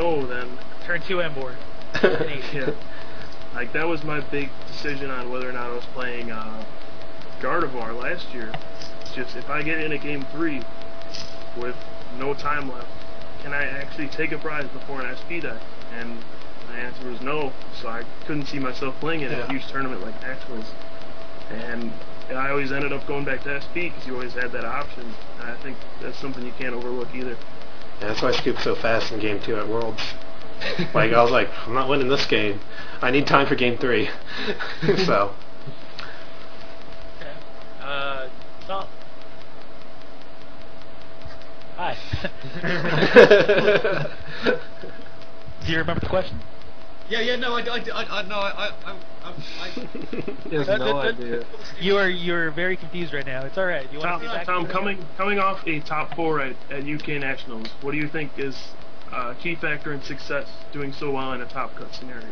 no, then Turn 2 Embor. yeah, like that was my big decision on whether or not I was playing Gardevoir last year. It's just if I get in a game 3 with no time left, can I actually take a prize before an SP deck? And the answer was no, so I couldn't see myself playing it in a huge tournament like Nationals. And I always ended up going back to SP because you always had that option. And I think that's something you can't overlook either. Yeah, that's why I scooped so fast in Game 2 at Worlds. Like, I was like, I'm not winning this game. I need time for Game 3. So. Okay. Stop. Hi. Do you remember the question? Yeah, no, I He has no idea. You're very confused right now. It's all right. You want to back Tom, coming off a top 4 at UK Nationals, what do you think is a key factor in success doing so well in a top cut scenario?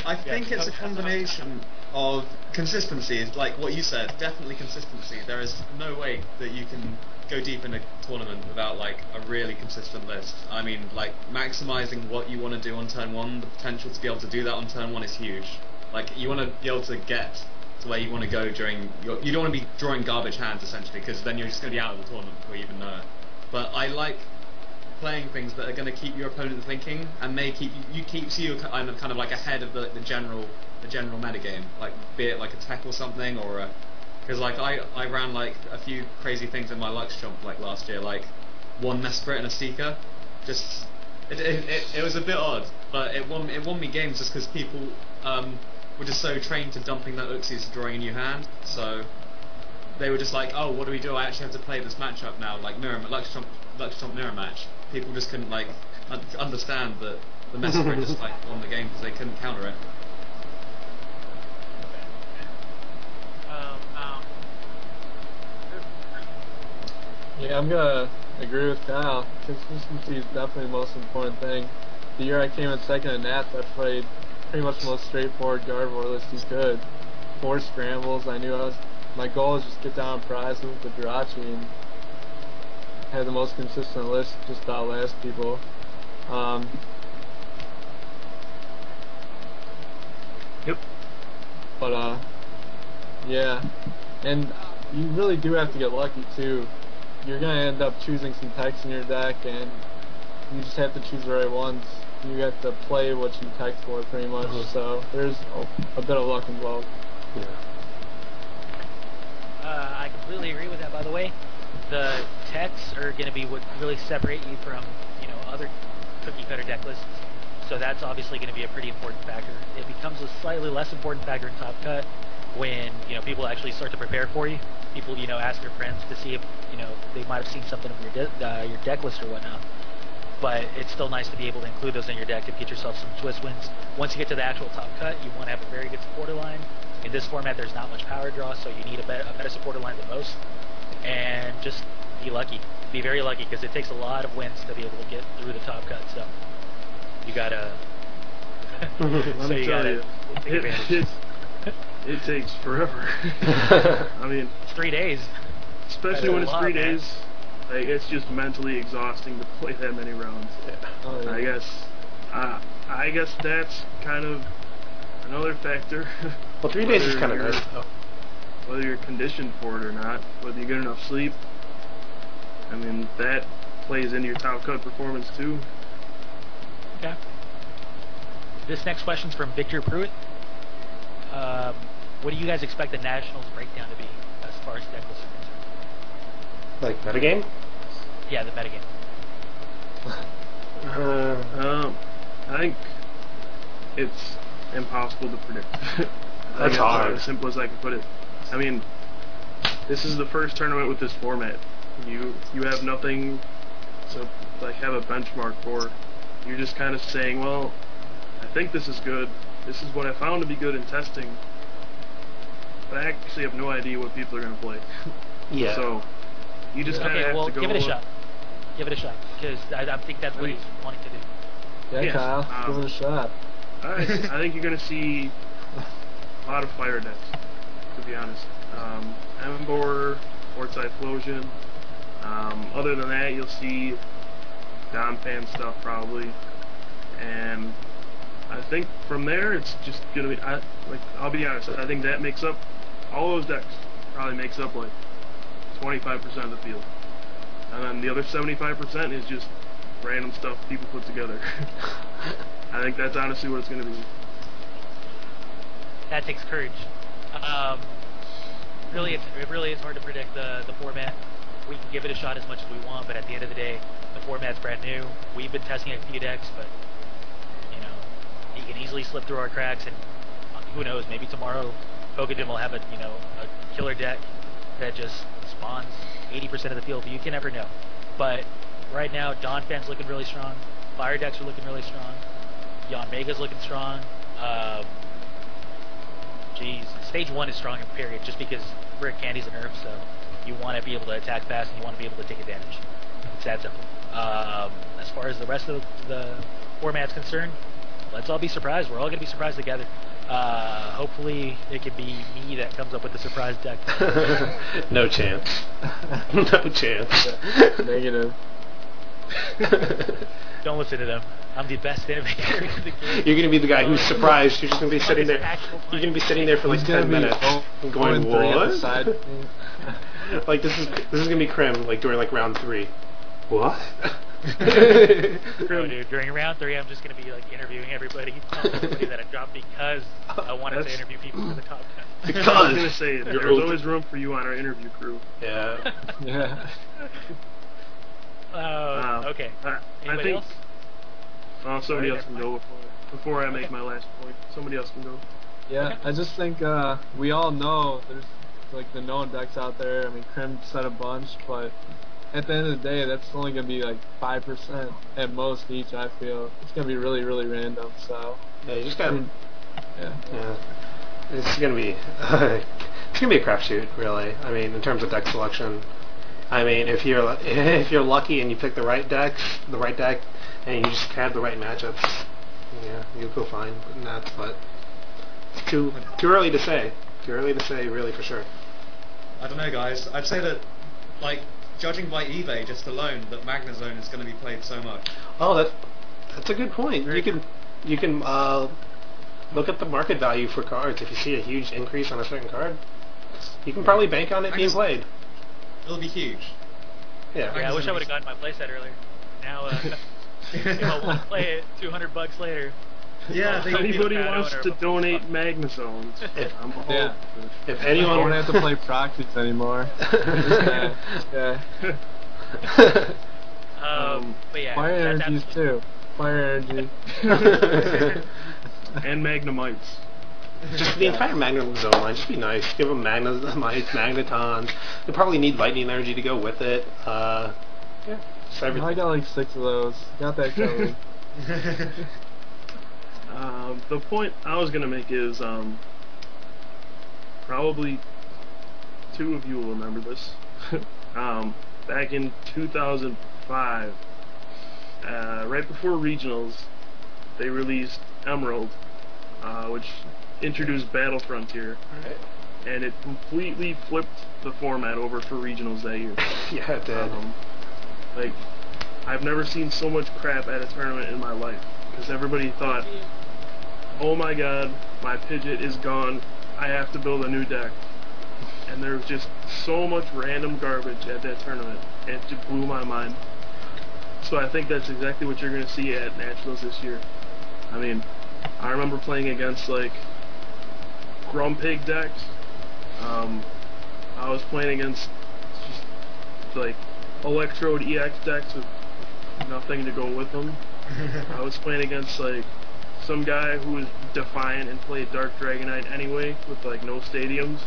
I think it's a combination of consistency, like what you said, definitely consistency. There is no way that you can go deep in a tournament without like a really consistent list. I mean, like maximizing what you want to do on turn 1, the potential to be able to do that on turn 1 is huge. Like you want to be able to get to where you want to go during your, you don't want to be drawing garbage hands essentially, because then you're just going to be out of the tournament before you even know it. But I like playing things that are going to keep your opponent thinking and may keep you kind of like ahead of the general metagame, like be it like a tech or something, or because like I ran like a few crazy things in my Lux Chomp like last year, like one Mesprit and a Seeker. Just it was a bit odd, but it won me games just because people were just so trained to dumping their Uxies to drawing a new hand, so they were just like, oh, what do we do? I actually have to play this matchup now, like Lux Chomp mirror match. People just couldn't like understand that the Mesprit just like won the game because they couldn't counter it. Yeah, I'm gonna agree with Kyle. Consistency is definitely the most important thing. The year I came in second at Nats, I played pretty much the most straightforward Gardevoir list you could. 4 scrambles. I knew my goal was just get down prizes with the Jirachi and had the most consistent list just to outlast people. Yep. But yeah, and you really do have to get lucky too. You're gonna end up choosing some techs in your deck, and you just have to choose the right ones. You have to play what you tech for, pretty much. So there's a bit of luck involved. Yeah. I completely agree with that. By the way, the techs are going to be what really separate you from other cookie cutter deck lists. So that's obviously going to be a pretty important factor. It becomes a slightly less important factor in Top Cut when people actually start to prepare for you. People ask their friends to see if they might have seen something of your deck list or whatnot. But it's still nice to be able to include those in your deck and get yourself some twist wins. Once you get to the actual Top Cut, you want to have a very good supporter line. In this format, there's not much power draw, so you need a better supporter line than most. And just be lucky. Be very lucky, because it takes a lot of wins to be able to get through the Top Cut. So you gotta. Let me tell you, it takes forever. I mean, it's 3 days. Especially when it's 3 days, like, it's just mentally exhausting to play that many rounds. Yeah. Oh, yeah. I guess that's kind of another factor. Well, 3 days is kind of nice though. Whether you're conditioned for it or not, whether you get enough sleep, I mean, that plays into your Top Cut performance too. Okay. This next question's from Victor Pruitt. What do you guys expect the Nationals breakdown to be as far as deck lists are concerned? Like metagame? Yeah, the metagame. I think it's impossible to predict. That's hard. As simple as I can put it. I mean, this is the first tournament with this format. You have nothing to like have a benchmark for. You're just kind of saying, well, I think this is good. This is what I found to be good in testing. But I actually have no idea what people are going to play. Yeah. So you just kind of have to go. Give it a shot. Give it a shot, because I think that's what he's wanting to do. Yeah, Yes, Kyle, give it a shot. Alright, I think you're going to see a lot of fire decks, to be honest. Embor, Fortside Explosion. Other than that, you'll see Donphan stuff probably. I think from there it's just gonna be. I'll be honest. I think that makes up all those decks. Probably makes up like 25% of the field, and then the other 75% is just random stuff people put together. I think that's honestly what it's gonna be. That takes courage. It really is hard to predict the format. We can give it a shot as much as we want, but at the end of the day, the format's brand new. We've been testing a few decks, but you know, he can easily slip through our cracks, and who knows? Maybe tomorrow, Pokemon will have a killer deck that just spawns 80% of the field. You can never know. But right now, Dawn Fan's looking really strong. Fire decks are looking really strong. Yanmega's looking strong. Stage 1 is strong in period, just because Brick Candy's a nerf, so you want to be able to attack fast and you want to be able to take advantage. It's that simple. As far as the rest of the format's concerned, let's all be surprised. We're all going to be surprised together. Hopefully it could be me that comes up with the surprise deck. No chance. No chance. Negative. Don't listen to them. I'm the best innovator in the game. You're gonna be the guy who's surprised. You're just gonna be sitting there. You're gonna be sitting there for like 10 minutes, and going, "What?" Like this is gonna be Krim like during like round 3. What? No, dude. During round 3, I'm just gonna be like interviewing everybody, telling everybody that I dropped because I wanted to interview people for the top 10. Because I was gonna say there's always room for you on our interview crew. Yeah. Yeah. Okay. Anybody I think else? somebody else can go before I make my last point. Somebody else can go. Yeah, I just think we all know there's like the known decks out there. I mean, Krim said a bunch, but at the end of the day, that's only gonna be like 5% at most each. I feel it's gonna be really, really random. So Yeah, you just gotta. yeah. It's gonna be. It's gonna be a crapshoot, really. I mean, in terms of deck selection. I mean, if you're lucky and you pick the right deck, and you just have the right matchups, yeah, you'll go fine. But it's too early to say. Too early to say, really, for sure. I don't know, guys. I'd say that, like, judging by eBay just alone, that Magnezone is going to be played so much. Oh, that's a good point. You can look at the market value for cards. If you see a huge increase on a certain card, you can probably bank on it being played. It'll be huge. Yeah. Yeah, I wish I would have gotten my playset earlier. Now, if I want to play it $200 later. Yeah, If anybody wants to donate Magnezones, I'm all Yeah. If I anyone don't have to play proxies anymore. Yeah. But yeah, Fire that's energies too. Fire energy. and Magnemites. Just the entire Magnezone line, just be nice. Give them Magnemites, Magnetons. They probably need lightning energy to go with it. Yeah, just everything. I got like 6 of those. Got that covered. The point I was gonna make is probably 2 of you will remember this. Back in 2005, right before regionals, they released Emerald, which introduced Battle Frontier, and it completely flipped the format over for regionals that year. Yeah, it did. Like, I've never seen so much crap at a tournament in my life, because everybody thought, oh my god, my Pidgeot is gone, I have to build a new deck. And there was just so much random garbage at that tournament, it just blew my mind. So I think that's exactly what you're going to see at Nationals this year. I mean, I remember playing against, like, Grumpig decks. I was playing against just, like, Electrode EX decks with nothing to go with them. I was playing against, like, some guy who was defiant and played Dark Dragonite anyway with, like, no stadiums.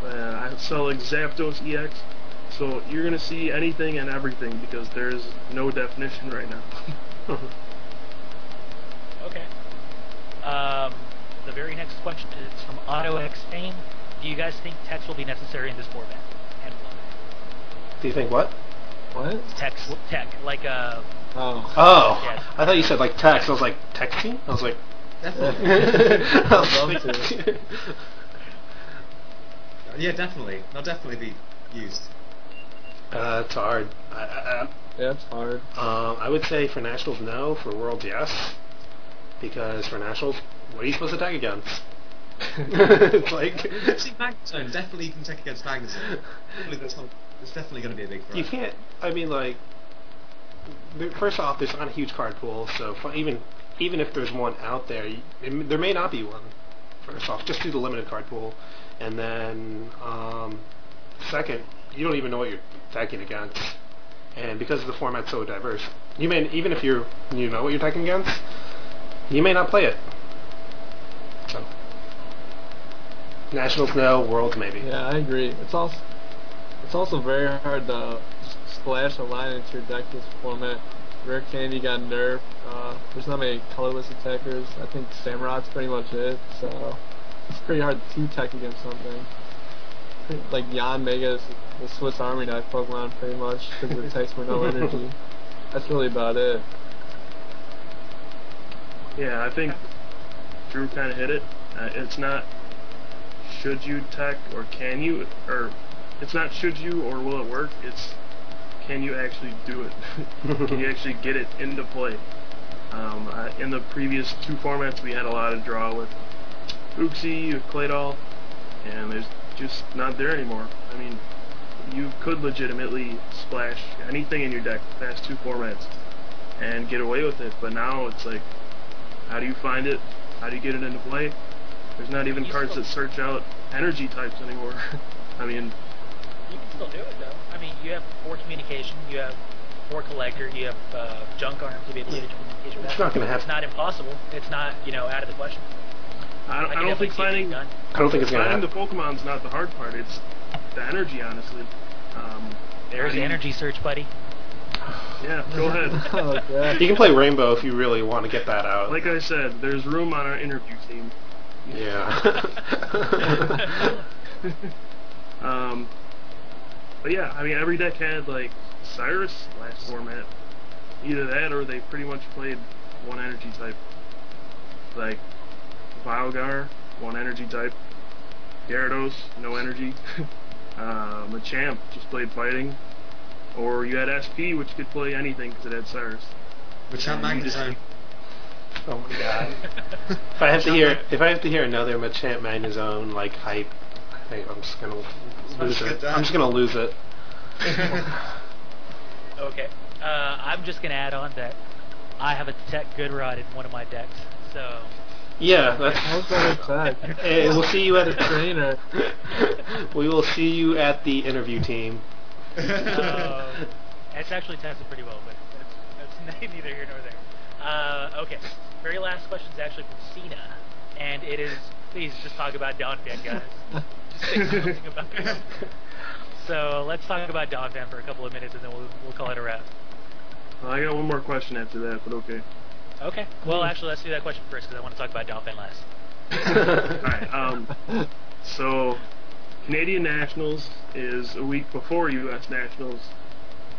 I sell, like, Zapdos EX. So you're going to see anything and everything because there's no definition right now. Okay. The very next question is from AutoX Fame. Do you guys think text will be necessary in this format? And why? Do you think what? What? Tech, like Oh. Oh, Yeah. I thought you said like text. I was like, texting? I was like, Definitely. I was I'd love like- Yeah, definitely. They'll definitely be used. It's hard. Yeah, it's hard. I would say for Nationals, no. For Worlds, yes. because for Nationals, what are you supposed to tech against? It's like... See, Magnezone, definitely you can tech against Magnezone. It's definitely going to be a big threat. You can't, I mean, like... First off, there's not a huge card pool, so even if there's one out there, there may not be one. First off, just do the limited card pool. And then, second, you don't even know what you're teching against. And because the format's so diverse, even if you know what you're teching against, you may not play it. So, Nationals no, Worlds maybe. Yeah, I agree. It's also very hard to splash a line into your deck this format. Rare Candy got nerfed. There's not many colorless attackers. I think Samurot's pretty much it. So it's pretty hard to tech against something. Like Yan Mega is the Swiss Army knife Pokemon pretty much because it takes for no energy. That's really about it. Yeah, I think Drew kind of hit it. It's not should you tech or can you, or it's not should you or will it work. It's can you actually do it? Can you actually get it into play? In the previous two formats, we had a lot of draw with Uxie, with Claydol, and there's just not there anymore. I mean, you could legitimately splash anything in your deck the past two formats and get away with it, but now it's like, how do you find it? How do you get it into play? There's not even cards that search out energy types anymore. I mean, you can still do it though. I mean, you have 4 communication, you have 4 collector, you have junk arm to be able to get communication. It's not going to happen. It's not impossible. It's not, out of the question. I don't think finding I don't think it's going to happen. the Pokemon's not the hard part. It's the energy, honestly. There's energy search, buddy. Yeah, go ahead. Oh, God. You can play Rainbow if you really want to get that out. Like I said, there's room on our interview team. Yeah. But yeah, I mean, every deck had like Cyrus last format. Either that or they pretty much played one energy type. Like Vilegar, one energy type. Gyarados, no energy. Machamp just played fighting. Or you had SP, which could play anything because it had Cyrus. Machamp Magnezone. Oh my god. If I have to hear another Machamp Magnezone like hype, I think I'm just gonna lose it. I'm just gonna lose it. Okay. I'm just gonna add on that I have a Tech Goodrod in one of my decks, so. Yeah, that's. How's that attack? Hey, we'll see you at a trainer. We will see you at the interview team. It's actually tested pretty well, but that's neither here nor there. Okay. Very last question is actually from Cena, and it is, please just talk about Donphan, guys. Just say something about it. So let's talk about Donphan for a couple of minutes, and then we'll call it a wrap. Well, I got one more question after that, but okay. Okay. Well, actually, let's do that question first, because I want to talk about Donphan last. Alright, so Canadian Nationals is a week before U.S. Nationals,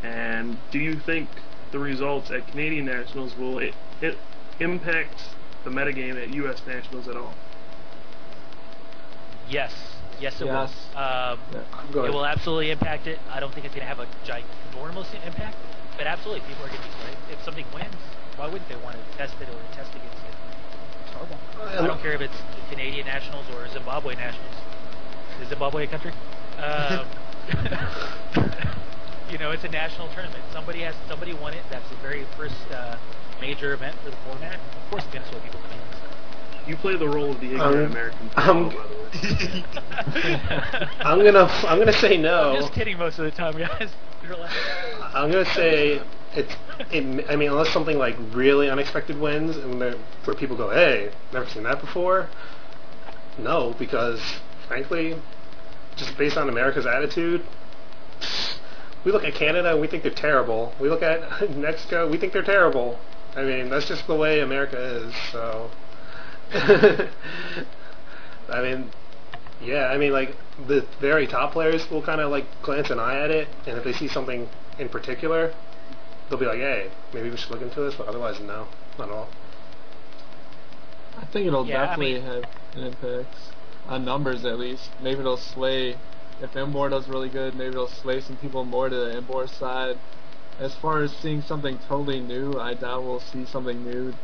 and do you think the results at Canadian Nationals will impact the metagame at U.S. Nationals at all? Yes. Yes, it Yes. will. It will absolutely impact it. I don't think it's going to have a ginormous impact, but absolutely, people are going to be right. If something wins, why wouldn't they want to test it or test against it? Starball. I don't care if it's Canadian Nationals or Zimbabwe Nationals. Is Zimbabwe a country? It's a national tournament. Somebody won it. That's the very first major event for the format. Of course, it's going to slow people's opinions. You play the role of the ignorant American football, by the way. I'm gonna say no. I'm just kidding most of the time, guys. Relax. I'm gonna say I mean, unless something like really unexpected wins, and where people go, "Hey, never seen that before." No, because frankly, just based on America's attitude, we look at Canada and we think they're terrible. We look at Mexico, we think they're terrible. I mean, that's just the way America is. So. I mean, like, the very top players will kind of, like, glance an eye at it, and if they see something in particular, they'll be like, hey, maybe we should look into this, but otherwise, no, not at all. I think it'll definitely have an impact, on numbers at least. Maybe it'll sway, if Embor does really good, maybe it'll sway some people more to the Embor side. As far as seeing something totally new, I doubt we'll see something new.